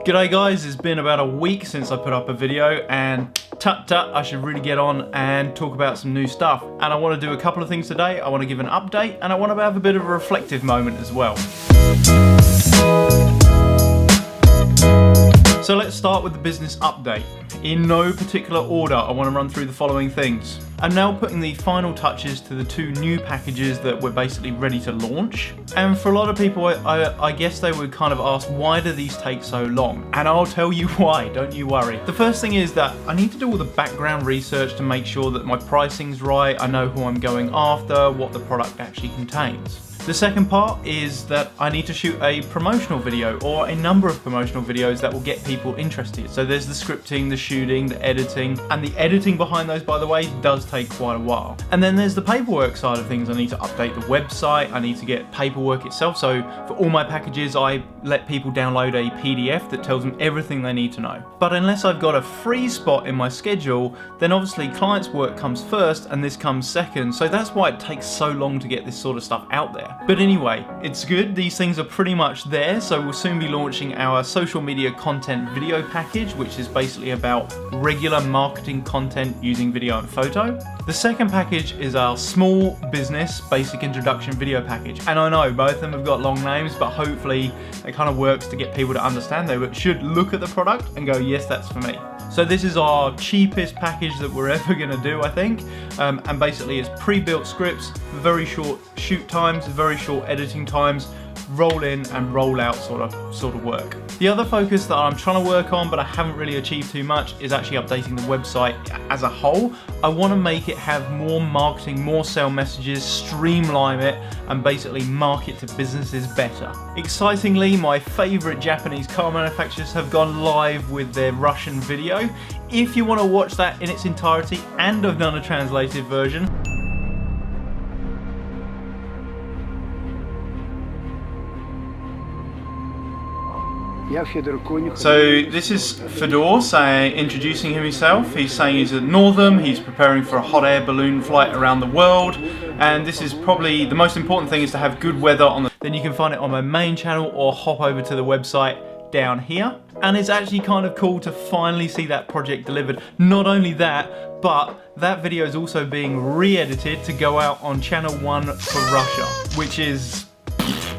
G'day guys, it's been about a week since I put up a video and tut, I should really get on and talk about some new stuff. And I want to do a couple of things today. I want to give an update and I want to have a bit of a reflective moment as well. So let's start with the business update. In no particular order, I want to run through the following things. I'm now putting the final touches to the 2 new packages that we're basically ready to launch. And for a lot of people, I guess they would kind of ask, why do these take so long? And I'll tell you why, don't you worry. The first thing is that I need to do all the background research to make sure that my pricing's right, I know who I'm going after, what the product actually contains. The second part is that I need to shoot a promotional video or a number of promotional videos that will get people interested. So there's the scripting, the shooting, the editing, and the editing behind those, by the way, does take quite a while. And then there's the paperwork side of things. I need to update the website, I need to get paperwork itself. So for all my packages, I let people download a PDF that tells them everything they need to know. But unless I've got a free spot in my schedule, then obviously clients' work comes first and this comes second. So that's why it takes so long to get this sort of stuff out there. But anyway, it's good. These things are pretty much there. So we'll soon be launching our social media content video package, which is basically about regular marketing content using video and photo. The second package is our small business basic introduction video package. And I know both of them have got long names, but hopefully it kind of works to get people to understand. They should look at the product and go, yes, that's for me. So this is our cheapest package that we're ever going to do, I think. And basically it's pre-built scripts, very short shoot times, very short editing times, roll in and roll out sort of work. The other focus that I'm trying to work on, but I haven't really achieved too much, is actually updating the website as a whole. I want to make it have more marketing, more sale messages, streamline it, and basically market to businesses better. Excitingly, my favorite Japanese car manufacturers have gone live with their Russian video. If you want to watch that in its entirety, and I've done a translated version, so this is Fedor introducing himself. He's saying he's at Northam, he's preparing for a hot air balloon flight around the world, and this is probably the most important thing, is to have good weather on the... Then you can find it on my main channel or hop over to the website down here. And it's actually kind of cool to finally see that project delivered. Not only that, but that video is also being re-edited to go out on Channel 1 for Russia, which is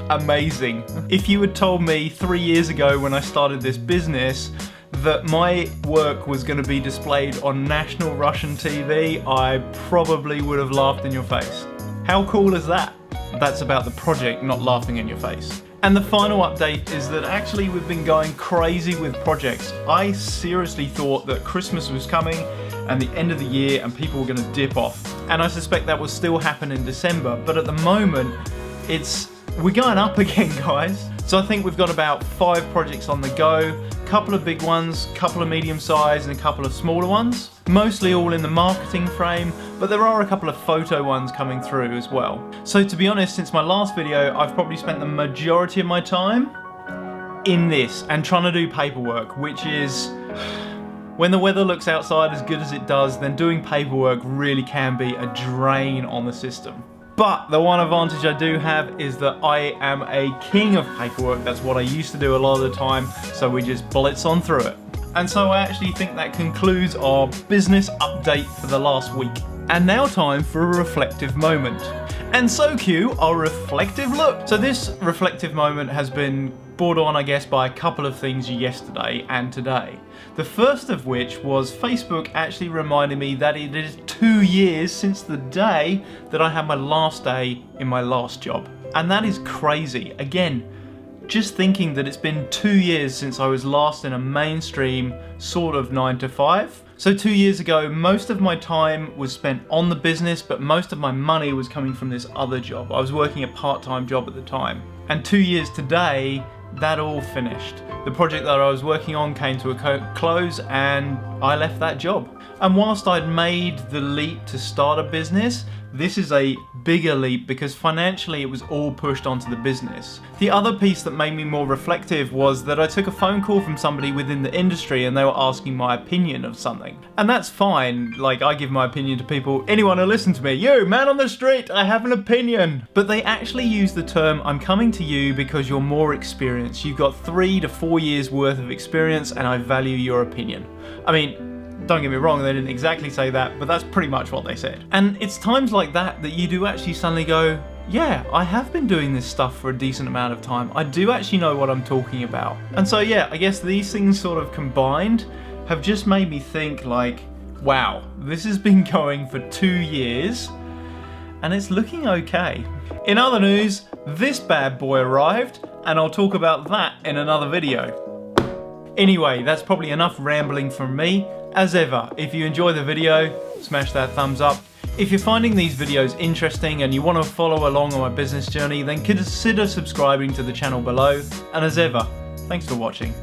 amazing. If you had told me 3 years ago when I started this business that my work was going to be displayed on national Russian TV, I probably would have laughed in your face. How cool is that? That's about the project, not laughing in your face. And the final update is that actually we've been going crazy with projects. I seriously thought that Christmas was coming and the end of the year and people were going to dip off. And I suspect that will still happen in December, but at the moment we're going up again, guys. So I think we've got about 5 projects on the go, a couple of big ones, a couple of medium size and a couple of smaller ones. Mostly all in the marketing frame, but there are a couple of photo ones coming through as well. So to be honest, since my last video, I've probably spent the majority of my time in this and trying to do paperwork, which is, when the weather looks outside as good as it does, then doing paperwork really can be a drain on the system. But the one advantage I do have is that I am a king of paperwork. That's what I used to do a lot of the time, so we just blitz on through it. And so I actually think that concludes our business update for the last week. And now time for a reflective moment. And so cue our reflective look. So this reflective moment has been brought on, I guess, by a couple of things yesterday and today. The first of which was Facebook actually reminded me that it is 2 years since the day that I had my last day in my last job. And that is crazy. Again, just thinking that it's been 2 years since I was last in a mainstream sort of 9 to 5. So 2 years ago, most of my time was spent on the business, but most of my money was coming from this other job. I was working a part-time job at the time. And 2 years today, that all finished. The project that I was working on came to a close and I left that job. And whilst I'd made the leap to start a business, this is a bigger leap because financially it was all pushed onto the business. The other piece that made me more reflective was that I took a phone call from somebody within the industry and they were asking my opinion of something. And that's fine, like I give my opinion to people, anyone who listens to me, you, man on the street, I have an opinion. But they actually use the term, I'm coming to you because you're more experienced. You've got 3 to 4 years worth of experience and I value your opinion. I mean, don't get me wrong, they didn't exactly say that, but that's pretty much what they said. And it's times like that that you do actually suddenly go, yeah, I have been doing this stuff for a decent amount of time. I do actually know what I'm talking about. And so yeah, I guess these things sort of combined have just made me think like, wow, this has been going for 2 years and it's looking okay. In other news, this bad boy arrived and I'll talk about that in another video. Anyway, that's probably enough rambling from me. As ever, if you enjoy the video, smash that thumbs up. If you're finding these videos interesting and you want to follow along on my business journey, then consider subscribing to the channel below. And as ever, thanks for watching.